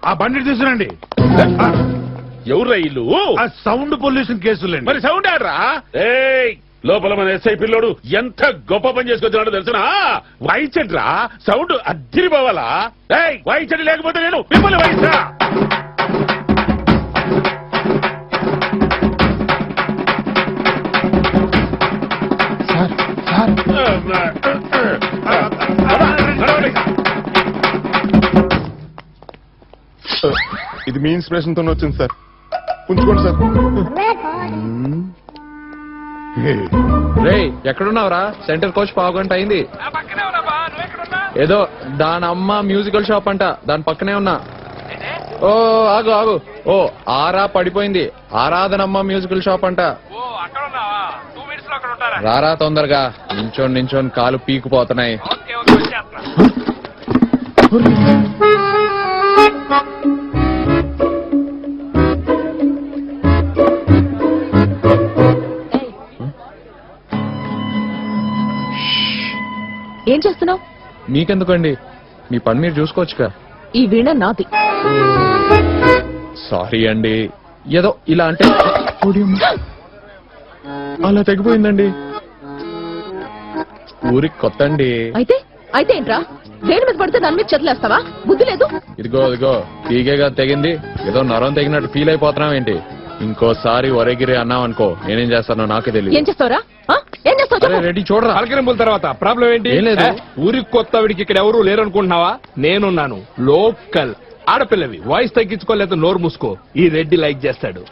ఆ బండి తీసుకురండి. ఎవరు ఇల్లు? ఆ సౌండ్ పొల్యూషన్ కేసులండి. మరి సౌండ్ ఆడరా? లోపల మన ఎస్ఐ పిల్లోడు ఎంత గొప్ప పని చేసుకొచ్చినాడో తెలుసునా? వాయించండిరా, సౌండ్ అద్దిరిపోవాలా? వాయించండి, లేకపోతే నేను మిమ్మల్ని వాయిస్తా. ఇది మీ ఇన్స్పిరేషన్ తోనే వచ్చింది సార్, ఉంచుకోండి సార్. రే ఎక్కడున్నావురా? సెంటర్ కోచ్ పావుగంట అయింది. ఏదో దాని అమ్మ మ్యూజికల్ షాప్ అంట, దాని పక్కనే ఉన్నా. ఓ ఆగు ఆగు, ఓ ఆరా పడిపోయింది, ఆరాధనమ్మ మ్యూజికల్ షాప్ అంట. రారా తొందరగా, నించోని నించోని కాలు పీకుపోతున్నాయి. ఏం చేస్తున్నావు? మీకెందుకండి, మీ పని మీరు చూసుకోవచ్చుగా. ఈ వీణ నాది. సారీ అండి, ఏదో ఇలా అంటే అలా తెగిపోయిందండి. ఊరికి కొత్త అండి. అయితే అయితే ఏంట్రా? దేని మీద పడితే దాని మీద చెట్లేస్తావా? బుద్ధి లేదు. ఇదిగో ఇదిగో పీకేగా తెగింది, ఏదో నరం తెగినట్టు ఫీల్ అయిపోతున్నాం ఏంటి? ఇంకోసారి ఒరేగిరి అన్నాం అనుకో, నేనేం చేస్తానో నాకే తెలియదు. ఏం చేస్తావురా? ఏం చేస్తావు? రెడీ చూడరా. పలకరింపుల తర్వాత ప్రాబ్లం ఏంటి? ఏం లేదు. ఊరికి కొత్త వీడికి ఇక్కడ ఎవరు లేరు అనుకుంటున్నావా? నేనున్నాను, లోకల్. ఆడపిల్లవి వాయిస్ తగ్గించుకోలేదు, నోరు మూసుకో. ఈ రెడ్డి లైక్ చేస్తాడు.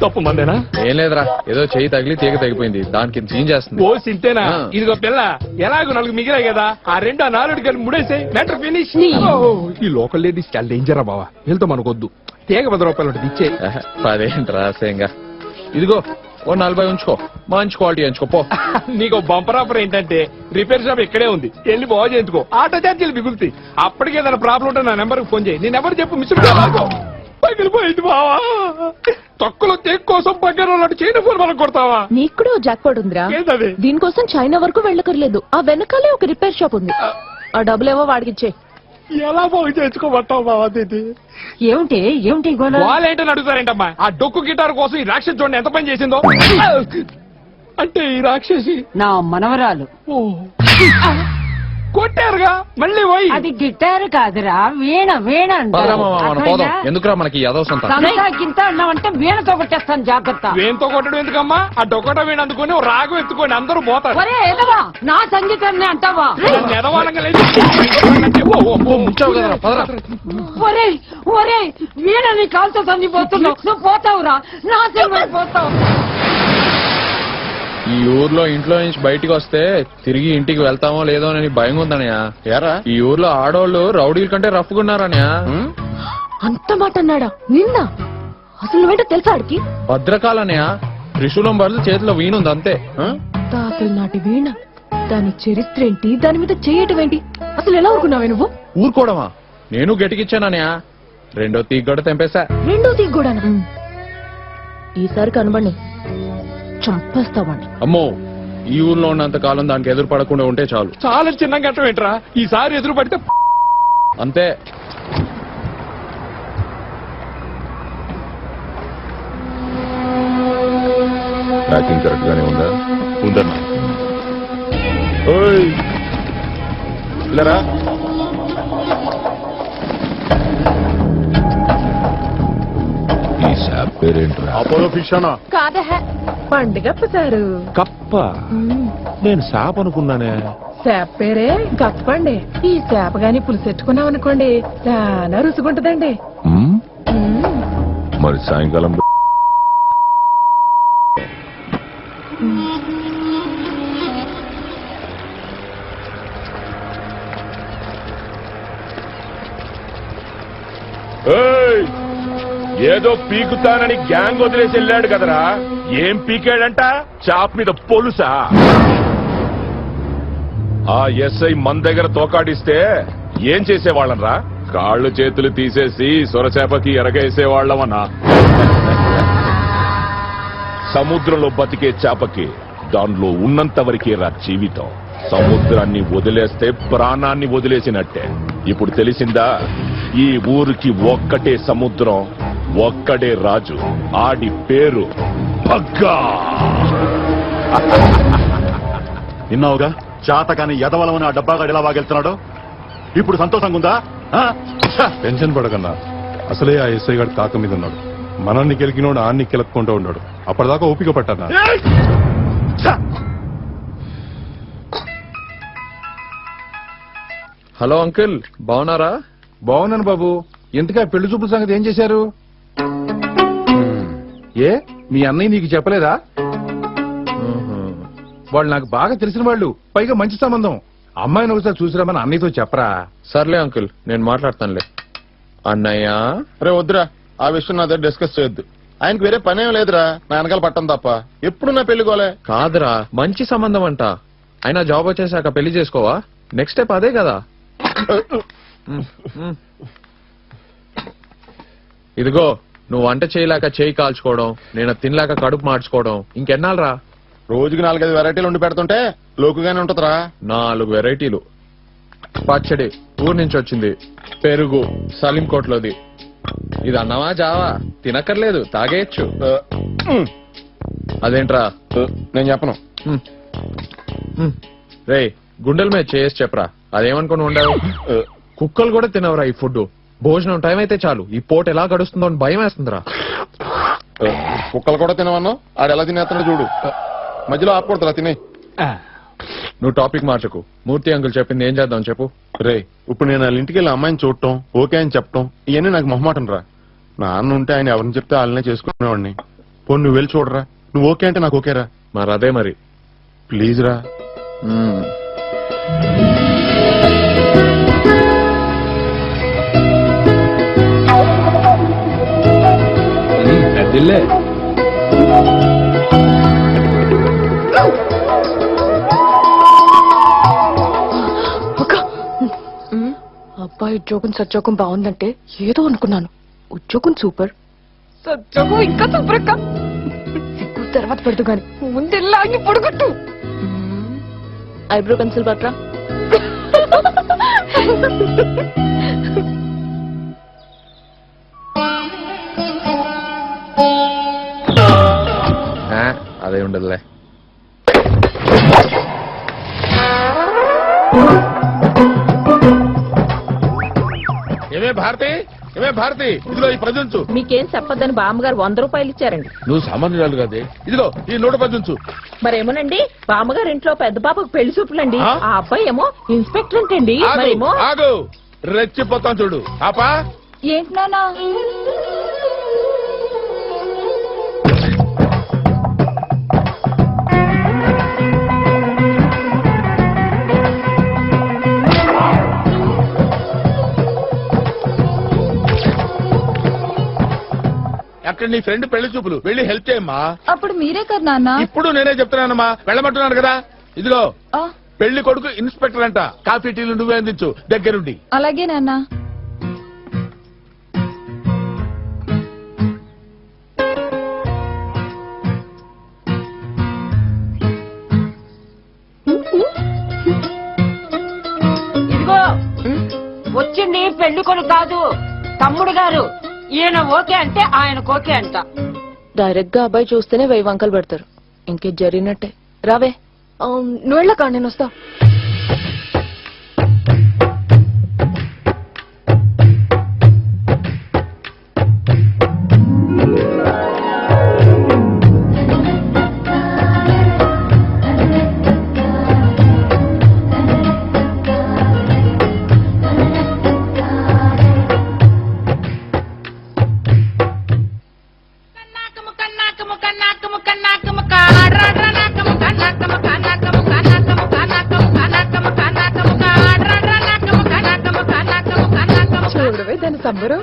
తప్పు మందేనా? ఏం లేదురా, ఏదో చెయ్యి తగిలి తీగ తగ్గిపోయింది, దానికి సీన్ చేస్తుంది. ఓ సింతేనా? ఇదిగో పిల్ల, ఎలాగో 4 మిగిలాయి కదా, ఆ 2 ఆ 4 కలిపి ముడేసే, మ్యాటర్ ఫినిష్. ఈ లోకల్ లేడీస్ చాలా డేంజరా బావా, వెళ్తా మనకొద్దు. తీగ 10 రూపాయలు ఉంటుంది, ఇచ్చే. 10 ఏంట్రా సేంగా. ఇదిగో ఓ 40 ఉంచుకో, మంచి క్వాలిటీ ఉంచుకో. నీకు బంపర్ ఆఫర్ ఏంటంటే రిపేర్ షాప్ ఇక్కడే ఉంది, వెళ్ళి బాగు చేయించుకో. ఆటో ఛార్జీలు మిగులుతాయి. అప్పటికే ఏదైనా ప్రాబ్లం ఉంటే నా నెంబర్కి ఫోన్ చేయి. నీ నెంబర్ చెప్పు, మిస్ పగిలిపోయింది బావా. తొక్కలో తేక్ కోసం పక్కన చైనా ఫోన్ మనం కొడతావా? నీకు కూడా జాక్పాట్ ఉందిరా. ఏంటది? దీనికోసం చైనా వరకు వెళ్ళకర్లేదు, ఆ వెనకాలే ఒక రిపేర్ షాప్ ఉంది. ఆ డబ్బులేమో వాడికిచ్చే. ఎలా బాగు చేయించుకోమంటావు బావా? ఏమిటి ఏమిటి వాళ్ళేంటని అడుగుతారేంటమ్మా? ఆ డొక్కు గిటార్ కోసం ఈ రాక్షసి చూడండి ఎంత పని చేసిందో. అంటే ఈ రాక్షసి నా మనవరాలు. కొట్టారుగా మళ్ళీ పోయి. అది గిటారు కాదురా, వీణ. వీణ ఎందుకురా మనకి గింత అన్నావంటే వీణతో కొట్టేస్తాను, జాగ్రత్త. వేణతో కొట్టడం ఎందుకమ్మా? ఆ డొక్కట వీణ అందుకుని రాగం ఎత్తుకొని అందరూ పోతారు. ఒరే ఎదవా, నా సంగీతాన్ని అంటావా? ఒరే ఒరే, వీణ నీ కాలుతో సంగిపోతున్నావు, నువ్వు పోతావురా, నా సంగతి పోతావు. ఈ ఊర్లో ఇంట్లో నుంచి బయటికి వస్తే తిరిగి ఇంటికి వెళ్తామో లేదో అని భయం ఉందనయా. ఈ ఊర్లో ఆడోళ్ళు రౌడీల కంటే రఫ్గా ఉన్నారనయా. అంత మాట అన్నాడా? నిన్న అసలు ఏంటో తెలుసా ఆడికి? భద్రకాలనయా, త్రిశూలం బదులు చేతిలో వీణుంది అంతే. తాతల నాటి వీణ, దాని చరిత్ర ఏంటి, దాని మీద చేయటం ఏంటి? అసలు ఎలా ఊరుకున్నావే నువ్వు? ఊరుకోవడమా? నేను గట్టికిచ్చానయా, 2వ తీగ కూడా తెంపేశా. 2వ తీగ కూడా? ఈసారి కనబడి చంపేస్తామని. అమ్మో, ఈ ఊర్లో ఉన్నంత కాలం దానికి ఎదురు పడకుండా ఉంటే చాలు. చాలా చిన్న గట్టం ఏంట్రా, ఈసారి ఎదురు పడితే అంతే. ప్యాకింగ్ కరెక్ట్ గానే ఉందా? ఉందన్నా. ఈ షాప్ పేరేంట్రా? అపోలో ఫిష్ అన్నా? కాదే, పండుగప్ప సారు. కప్ప? నేను షాప్ అనుకున్నానే. చేప పేరే గప్పండి. ఈ చేప గాని పులుసెట్టుకున్నాం అనుకోండి, చాలా రుచిగుంటదండి. మరి సాయంకాలం ఏదో పీకుతానని గ్యాంగ్ వదిలేసి వెళ్ళాడు కదరా, ఏం పీకాడంట? చాప్ మీద పొలుసా? ఆ ఎస్ఐ మన దగ్గర తోకాడిస్తే ఏం చేసేవాళ్ళనరా? కాళ్ళు చేతులు తీసేసి సొరచేపకి ఎరగేసేవాళ్లమన్నా. సముద్రంలో బతికే చేపకి దానిలో ఉన్నంత వరకే రా జీవితం. సముద్రాన్ని వదిలేస్తే ప్రాణాన్ని వదిలేసినట్టే. ఇప్పుడు తెలిసిందా? ఈ ఊరికి ఒక్కటే సముద్రం, ఒక్కడే రాజు. ఆడి పేరు పగ్గా. విన్నావుగా చాతకాని యదవలమని ఆ డబ్బాగాడు ఎలా వాగెళ్తున్నాడో. ఇప్పుడు సంతోషంగా ఉందా? టెన్షన్ పడకన్నా, అసలే ఆ ఎస్ఐ గారు తాక మీద ఉన్నాడు. మనల్ని కెలికినోడు ఆన్ని కెలక్కుంటూ ఉన్నాడు. అప్పటిదాకా ఓపిక పట్టన్నా. హలో అంకుల్, బాగున్నారా? బాగున్నాను బాబు. ఇంతగా పెళ్లి చూపుల సంగతి ఏం చేశారు? ఏ మీ అన్నయ్య నీకు చెప్పలేదా? వాళ్ళు నాకు బాగా తెలిసిన వాళ్ళు, పైగా మంచి సంబంధం. అమ్మాయిని ఒకసారి చూసిరామని అన్నయ్యతో చెప్పరా. సర్లే అంకుల్, నేను మాట్లాడతానులే. అన్నయ్య, రే వద్దురా, ఆ విషయం నా దగ్గర డిస్కస్ చేయొద్దు. ఆయనకు వేరే పనేం లేదురా, నా వెనకాల పట్టం తప్ప. ఎప్పుడు నా పెళ్లికోలే. కాదురా, మంచి సంబంధం అంట. అయినా జాబ్ వచ్చేసాక పెళ్లి చేసుకోవా? నెక్స్ట్ స్టెప్ అదే కదా. ఇదిగో, నువ్వు వంట చేయలేక చేయి కాల్చుకోవడం, నేను తినలేక కడుపు మార్చుకోవడం ఇంకెన్నాళ్ళరా? రోజుకి 4-5 వెరైటీలు ఉండి పెడుతుంటే లోకుగానే ఉంటదిరా. 4 వెరైటీలు. పచ్చడి ఊరు నుంచి వచ్చింది, పెరుగు సలీంకోట్లోది. ఇది అన్నమా జావా? తినక్కర్లేదు, తాగేయచ్చు. అదేంట్రా? నేను చెప్పను. రే, గుండెల మీద చేసి చెప్పరా, అదేమనుకుని ఉండవు. కుక్కలు కూడా తినవరా ఈ ఫుడ్. భోజనం టైం అయితే చాలు ఈ పూట ఎలా గడుస్తుందో అని భయం వేస్తుందిరా. కుక్కలు కూడా తినవన్నావు, ఆడు ఎలా తినేస్తాడో చూడు. మధ్యలో ఆపకూడదురా, తినే. నువ్వు టాపిక్ మార్చకు. మూర్తి అంకుల్ చెప్పింది ఏం చేద్దాం చెప్పు. రే, ఇప్పుడు నేను వాళ్ళ ఇంటికి వెళ్ళి అమ్మాయిని చూడటం, ఓకే అని చెప్పటం, ఇవన్నీ నాకు మొహమాటం రా. నాన్న ఉంటే ఆయన ఎవరిని చెప్తే వాళ్ళనే చేసుకునేవాడిని. పోనీ నువ్వు వెళ్ళి చూడరా. నువ్వు ఓకే అంటే నాకు ఓకేరా. మరి అదే మరి. ప్లీజ్ రా. పెద్దిల్లే. అబ్బాయి ఉద్యోగం సద్యోగం బాగుందంటే ఏదో అనుకున్నాను. ఉద్యోగం సూపర్, సద్యోగం ఇంకా సూపర్ అక్క. సిగ్గు తర్వాత పెడదు గాని ముందెల్లాగి పొడుగొట్టు. ఐబ్రో పెన్సిల్ పట్రా. అదే ఉండదులే. ఏమే భారతి, ఏమే భారతి, ఇదిగో ఈ ప్రజుంచు. మీకేం చెప్పొద్దని బామ్మగారు 100 రూపాయలు ఇచ్చారండి. నువ్వు సామాన్యురాలు కాదే. ఇదిగో ఈ 110 ఉంచు. మరేమోనండి, బామ్మగారు ఇంట్లో పెద్ద బాబుకు పెళ్లి చూపులండి. ఆ? ఆ అబ్బాయి ఏమో ఇన్స్పెక్టర్ అంటండి. ఆగు, మరేమో ఆగు, రెచ్చిపోతాను చూడు. ఆపా. ఏంటి నానా? అక్కడ నీ ఫ్రెండ్ పెళ్లి చూపులు, వెళ్ళి హెల్ప్ చేయమ్మా. అప్పుడు మీరే కదా నాన్న. ఇప్పుడు నేనే చెప్తున్నానమ్మా, వెళ్ళమంటున్నాను కదా. ఇదిగో పెళ్లి కొడుకు ఇన్స్పెక్టర్ అంట. కాఫీ టీలు నువ్వే అందించు దగ్గరుండి. అలాగే నాన్న. ఇదిగో వచ్చింది పెళ్లి కొడుకు కాదు, తమ్ముడు గారు. ఈయన ఓకే అంటే ఆయనకు ఓకే అంట. డైరెక్ట్ గా అబ్బాయి చూస్తేనే 1000 వంకలు పెడతారు. ఇంకే జరిగినట్టే. రావే, నువ్వు వెళ్ళక నేను వస్తా. చూడవే దాని సంబరం.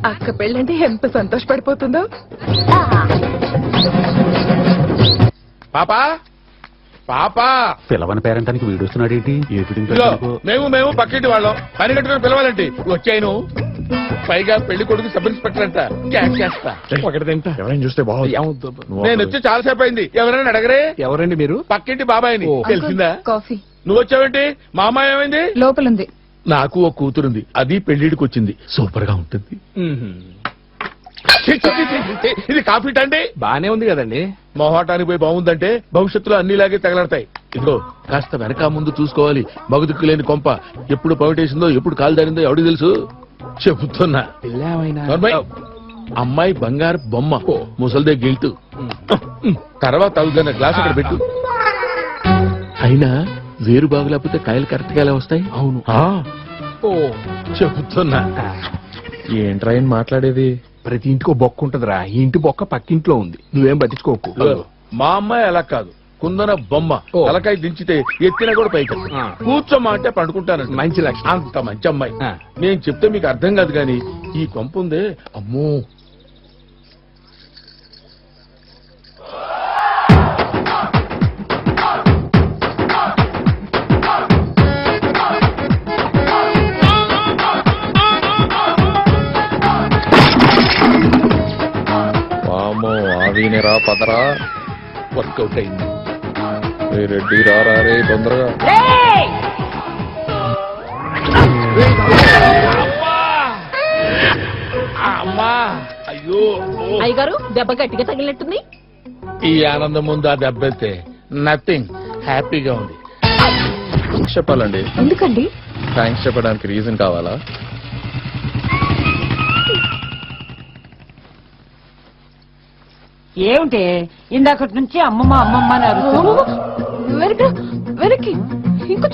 అక్క పెళ్ళంటే ఎంత సంతోషపడిపోతుందో. పాపా, పాపా, పిలవని పేరంటానికి వీడొస్తున్నాడు ఏంటి? ఇదిగో మేము పక్కింటి వాళ్ళం. పని కట్టుకుని పిలవాలంటే వచ్చాను. పైగా పెళ్లి కొడుకు సబ్ ఇన్స్పెక్టర్ అంట. క్యాష్ చేస్తా. ఒకటి తింటా. ఎవరైనా చూస్తే బాగుంది. నేను వచ్చి చాలా సేపు అయింది. ఎవరైనా అడగరే? ఎవరండి మీరు? పక్కింటి బాబాయిని. తెలిసిందా? కాఫీ నువ్వు వచ్చావేంటి? మా అమ్మాయి ఏమైంది? లోపలుంది. నాకు ఓ కూతురుంది, అది పెళ్లిడికి వచ్చింది, సూపర్ గా ఉంటుంది. ఛీ, ఛీ, ఛీ, ఛీ, ఛీ, ఇది కాఫీ అండి. బానే ఉంది కదండి. మొహాటానికి పోయి బాగుందంటే భవిష్యత్తులో అన్నిలాగే తగలడతాయి. ఇదిగో కాస్త వెనక ముందు చూసుకోవాలి. మగుదుకు లేని కొంప ఎప్పుడు పవిటేసిందో ఎప్పుడు కాలు దారిందో ఎవడికి తెలుసు. చెబుతున్నా. నోర్మై. అమ్మాయి బంగారు బొమ్మ, ముసల్దే గిల్టు. తర్వాత అవుతున్న గ్లాస్ అక్కడ పెట్టు. అయినా వేరు బాగులేకపోతే కాయలు కరెక్ట్ గా ఎలా వస్తాయి? అవును. చెబుతున్నా. ఏంట్రా ఆయన మాట్లాడేది? ప్రతి ఇంటికి బొక్క ఉంటదిరా, ఈ ఇంటి బొక్క పక్కింట్లో ఉంది, నువ్వేం పట్టించుకోకు. మా అమ్మాయి అలా కాదు, కుందన బొమ్మ. ఓ. తలకాయ దించితే ఎత్తిన కూడా పైకి ఆ. కూర్చోమ్మా అంటే పండుకుంటాను. మంచి లక్షణం. అంత మంచి అమ్మాయి. ఆ. నేను చెప్తే మీకు అర్థం కాదు కానీ ఈ కొంప ఉందే, అమ్మో. వామో ఆవినేరా పదరా. వర్కౌట్ అయింది. రే రెడ్డి రారా రే తొందరగా. రేయ్! అమ్మా, అయ్యో. అయ్యగారు దెబ్బ గట్టిగా తగిలినట్టుంది. ఈ ఆనందం ముందు ఆ దెబ్బతే నథింగ్, హ్యాపీగా ఉంది. చెప్పాలండి. ఎందుకండి? థ్యాంక్స్ చెప్పడానికి రీజన్ కావాలా? ఏమిటి ఇందాకటి నుంచి అమ్మమ్మ అమ్మమ్మ అని అరుస్తున్నావు? వెనక్కి వెనక్కి ఇంకొంచెం